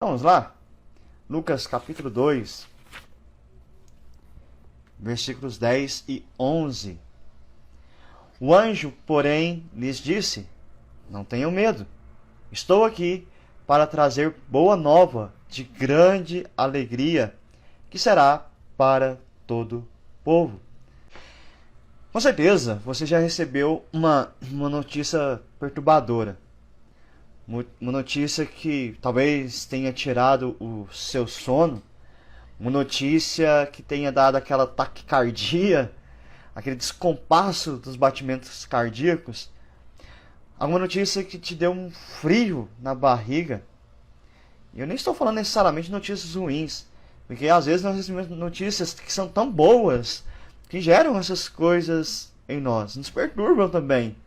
Vamos lá? Lucas capítulo 2, versículos 10 e 11. O anjo, porém, lhes disse: não tenham medo. Estou aqui para trazer boa nova de grande alegria, que será para todo o povo. Com certeza, você já recebeu uma notícia perturbadora. Uma notícia que talvez tenha tirado o seu sono. Uma notícia que tenha dado aquela taquicardia, aquele descompasso dos batimentos cardíacos. Alguma notícia que te deu um frio na barriga. E eu nem estou falando necessariamente de notícias ruins, porque às vezes nós recebemos notícias que são tão boas, que geram essas coisas em nós, nos perturbam também.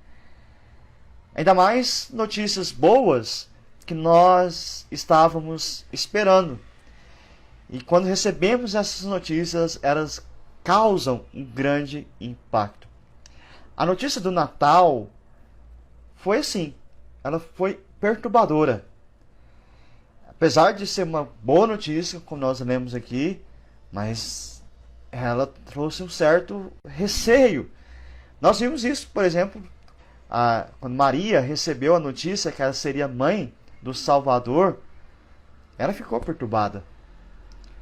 Ainda mais notícias boas que nós estávamos esperando. E quando recebemos essas notícias, elas causam um grande impacto. A notícia do Natal foi assim, ela foi perturbadora. Apesar de ser uma boa notícia, como nós lemos aqui, mas ela trouxe um certo receio. Nós vimos isso, por exemplo, quando Maria recebeu a notícia que ela seria mãe do Salvador, ela ficou perturbada.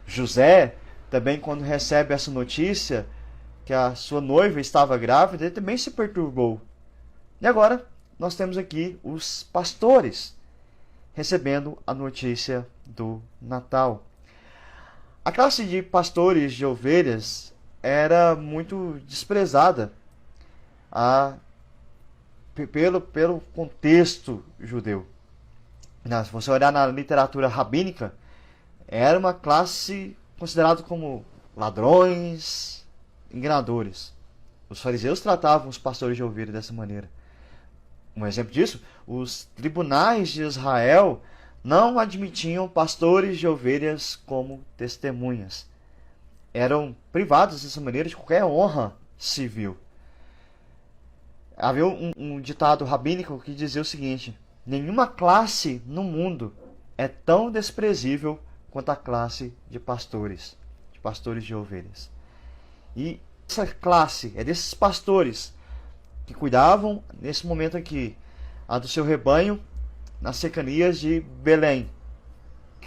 José, também quando recebe essa notícia que a sua noiva estava grávida, ele também se perturbou. E agora nós temos aqui os pastores recebendo a notícia do Natal. A classe de pastores de ovelhas era muito desprezada pelo contexto judeu. Se você olhar na literatura rabínica, era uma classe considerada como ladrões, enganadores. Os fariseus tratavam os pastores de ovelhas dessa maneira. Um exemplo disso, os tribunais de Israel não admitiam pastores de ovelhas como testemunhas. Eram privados dessa maneira de qualquer honra civil. Havia um ditado rabínico que dizia o seguinte: nenhuma classe no mundo é tão desprezível quanto a classe de pastores de ovelhas. E essa classe é desses pastores que cuidavam, nesse momento aqui, do seu rebanho nas cercanias de Belém,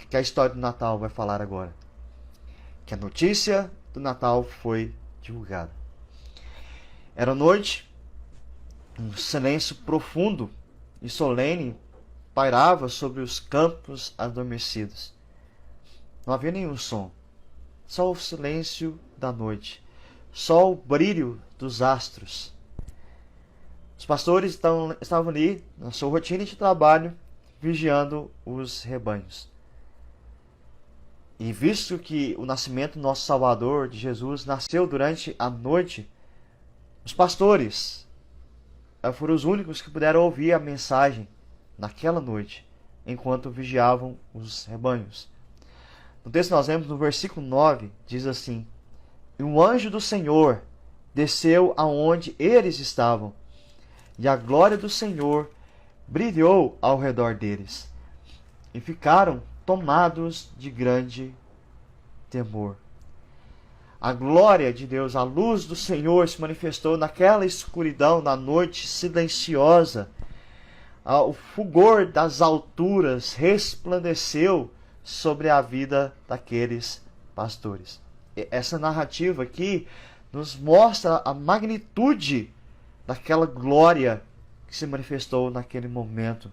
que a história do Natal vai falar agora. Que a notícia do Natal foi divulgada. Era noite, um silêncio profundo e solene pairava sobre os campos adormecidos. Não havia nenhum som, só o silêncio da noite, só o brilho dos astros. Os pastores estavam ali, na sua rotina de trabalho, vigiando os rebanhos. E visto que o nascimento do nosso Salvador, de Jesus, nasceu durante a noite, os pastores foram os únicos que puderam ouvir a mensagem naquela noite, enquanto vigiavam os rebanhos. No texto que nós vemos, no versículo 9, diz assim: e um anjo do Senhor desceu aonde eles estavam, e a glória do Senhor brilhou ao redor deles, e ficaram tomados de grande temor. A glória de Deus, a luz do Senhor se manifestou naquela escuridão da noite silenciosa. O fulgor das alturas resplandeceu sobre a vida daqueles pastores. Essa narrativa aqui nos mostra a magnitude daquela glória que se manifestou naquele momento.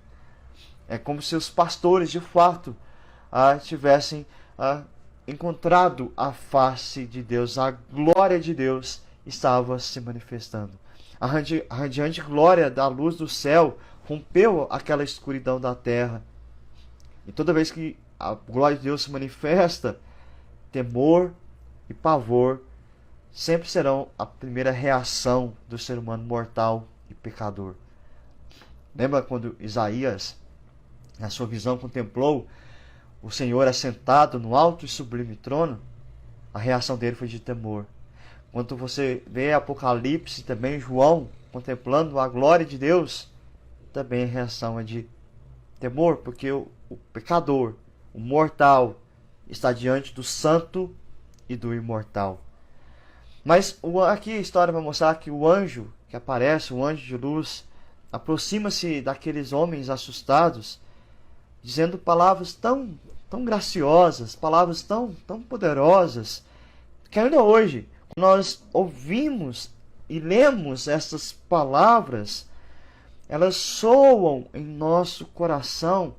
É como se os pastores de fato tivessem encontrado a face de Deus. A glória de Deus estava se manifestando. A radiante glória da luz do céu rompeu aquela escuridão da terra. E toda vez que a glória de Deus se manifesta, temor e pavor sempre serão a primeira reação do ser humano mortal e pecador. Lembra quando Isaías, na sua visão, contemplou o Senhor assentado no alto e sublime trono? A reação dele foi de temor. Quando você vê Apocalipse, também João, contemplando a glória de Deus, também a reação é de temor, porque o pecador, O mortal está diante do santo e do imortal. Mas aqui a história vai mostrar que o anjo que aparece, o anjo de luz, aproxima-se daqueles homens assustados, dizendo palavras tão graciosas, palavras tão poderosas, que ainda hoje, quando nós ouvimos e lemos essas palavras, elas soam em nosso coração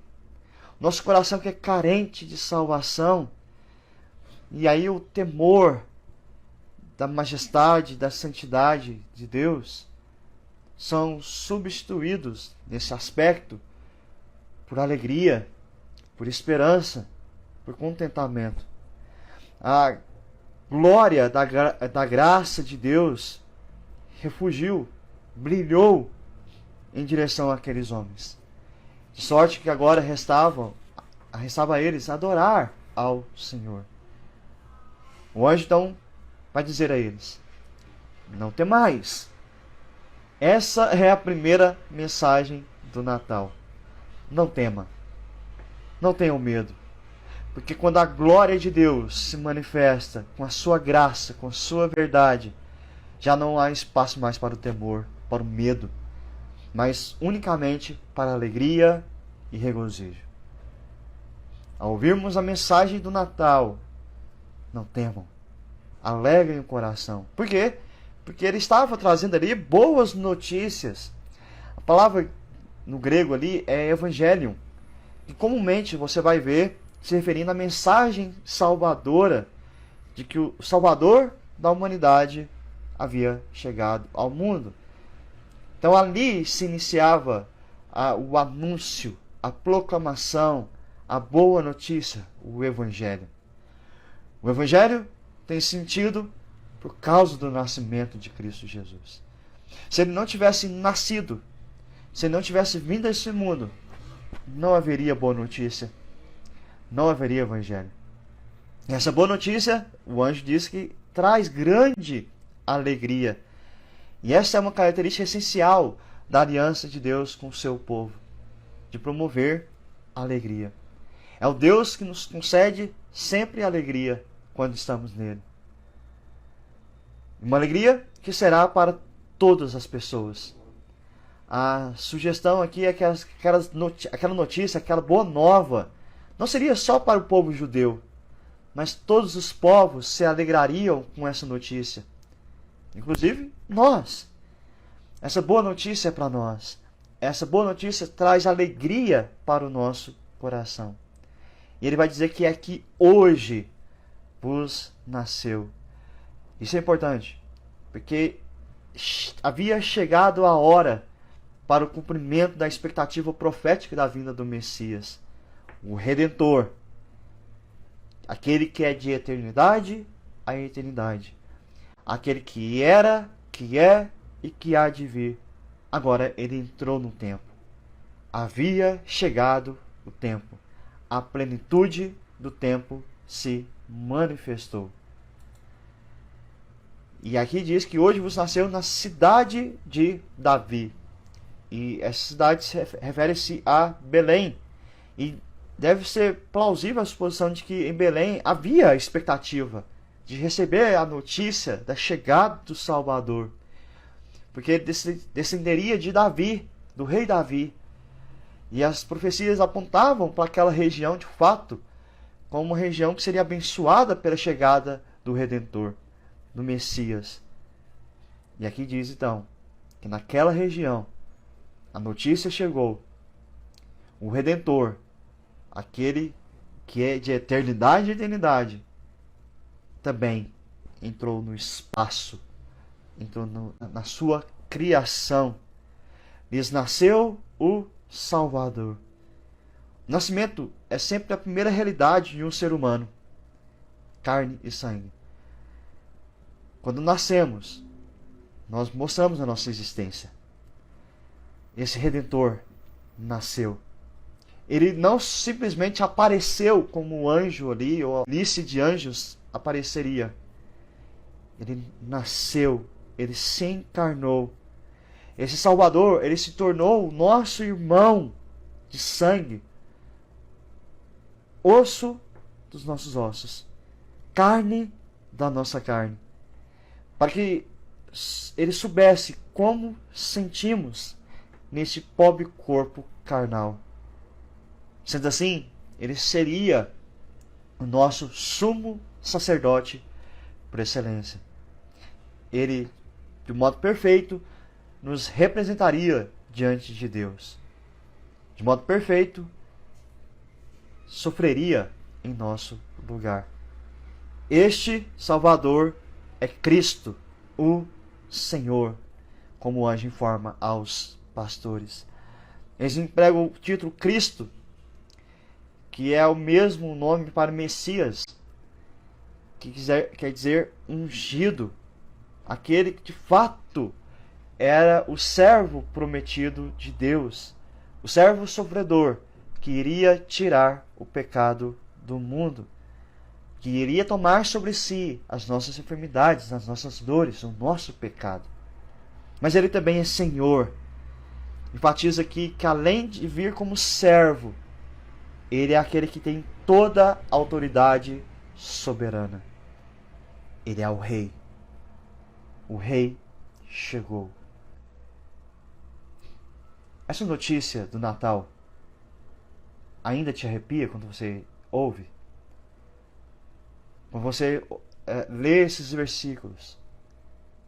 que é carente de salvação. E aí o temor da majestade, da santidade de Deus são substituídos nesse aspecto por alegria, por esperança, por contentamento. A glória da graça de Deus refugiu, brilhou em direção àqueles homens. De sorte que agora restava a eles adorar ao Senhor. O anjo então vai dizer a eles: não temais. Essa é a primeira mensagem do Natal. Não tema. Não tenham medo. Porque quando a glória de Deus se manifesta com a sua graça, com a sua verdade, já não há espaço mais para o temor, para o medo, mas unicamente para a alegria e regozijo. Ao ouvirmos a mensagem do Natal, não temam, alegrem o coração. Por quê? Porque ele estava trazendo ali boas notícias. A palavra no grego ali é evangelium, e comumente você vai ver se referindo à mensagem salvadora de que o Salvador da humanidade havia chegado ao mundo. Então ali se iniciava o anúncio, a proclamação, a boa notícia, o Evangelho. O Evangelho tem sentido por causa do nascimento de Cristo Jesus. Se ele não tivesse nascido, se ele não tivesse vindo a esse mundo, não haveria boa notícia, não haveria Evangelho. E essa boa notícia, o anjo diz que traz grande alegria. E essa é uma característica essencial da aliança de Deus com o seu povo, de promover a alegria. É o Deus que nos concede sempre alegria quando estamos nele. Uma alegria que será para todas as pessoas. A sugestão aqui é que aquela notícia, aquela boa nova, não seria só para o povo judeu, mas todos os povos se alegrariam com essa notícia. Inclusive nós. Essa boa notícia é para nós. Essa boa notícia traz alegria para o nosso coração. E ele vai dizer que é que hoje vos nasceu. Isso é importante, porque havia chegado a hora para o cumprimento da expectativa profética da vinda do Messias, o Redentor, aquele que é de eternidade a eternidade, aquele que era, que é e que há de vir. Agora ele entrou no tempo. Havia chegado o tempo. A plenitude do tempo se manifestou. E aqui diz que hoje vos nasceu na cidade de Davi. E essa cidade refere-se a Belém. E deve ser plausível a suposição de que em Belém havia a expectativa de receber a notícia da chegada do Salvador. Porque ele descenderia de Davi, do rei Davi. E as profecias apontavam para aquela região, de fato, como uma região que seria abençoada pela chegada do Redentor, do Messias. E aqui diz então que naquela região a notícia chegou. O Redentor, aquele que é de eternidade a eternidade, também entrou no espaço, entrou na sua criação. Lhes nasceu o Salvador. O nascimento é sempre a primeira realidade de um ser humano, carne e sangue. Quando nascemos, nós mostramos a nossa existência. Esse Redentor nasceu. Ele não simplesmente apareceu como um anjo ali, ou a líce de anjos apareceria. Ele nasceu, ele se encarnou. Esse Salvador, ele se tornou o nosso irmão de sangue. osso dos nossos ossos, carne da nossa carne, para que ele soubesse como sentimos neste pobre corpo carnal. Sendo assim, ele seria o nosso sumo sacerdote por excelência. Ele, de modo perfeito, nos representaria diante de Deus. De modo perfeito, sofreria em nosso lugar. Este Salvador é Cristo, o Senhor, como o anjo informa aos pastores. Eles empregam o título Cristo, que é o mesmo nome para Messias, que quer dizer ungido, aquele que de fato era o servo prometido de Deus, o servo sofredor que iria tirar o pecado do mundo, que iria tomar sobre si as nossas enfermidades, as nossas dores, o nosso pecado. Mas ele também é Senhor. Enfatiza aqui que além de vir como servo, ele é aquele que tem toda a autoridade soberana. Ele é o Rei. O Rei chegou. Essa notícia do Natal ainda te arrepia quando você ouve? Quando você lê esses versículos,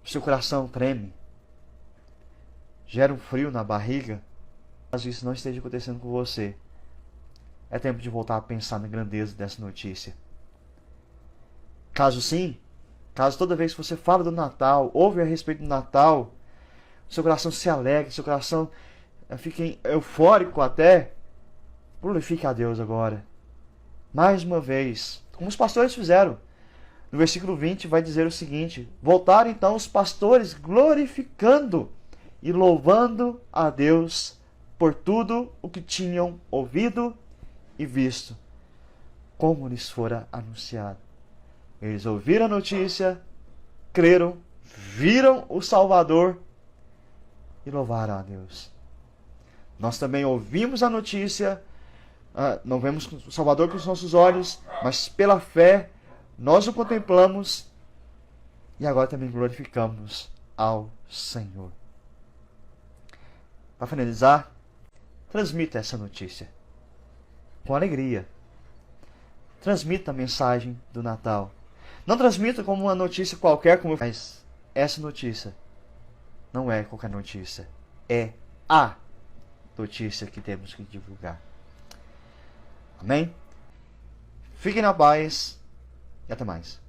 o seu coração treme, gera um frio na barriga? Caso isso não esteja acontecendo com você, é tempo de voltar a pensar na grandeza dessa notícia. Caso sim, caso toda vez que você fala do Natal, ouve a respeito do Natal, seu coração se alegre, seu coração fica eufórico até, glorifique a Deus agora. Mais uma vez, como os pastores fizeram. No versículo 20 vai dizer o seguinte: voltaram então os pastores glorificando e louvando a Deus por tudo o que tinham ouvido e visto, como lhes fora anunciado. Eles ouviram a notícia, creram, viram o Salvador e louvaram a Deus. Nós também ouvimos a notícia, não vemos o Salvador com os nossos olhos, mas pela fé nós o contemplamos e agora também glorificamos ao Senhor. Para finalizar, transmita essa notícia com alegria. Transmita a mensagem do Natal. Não transmita como uma notícia qualquer, mas essa notícia não é qualquer notícia. É a notícia que temos que divulgar. Amém? Fiquem na paz e até mais.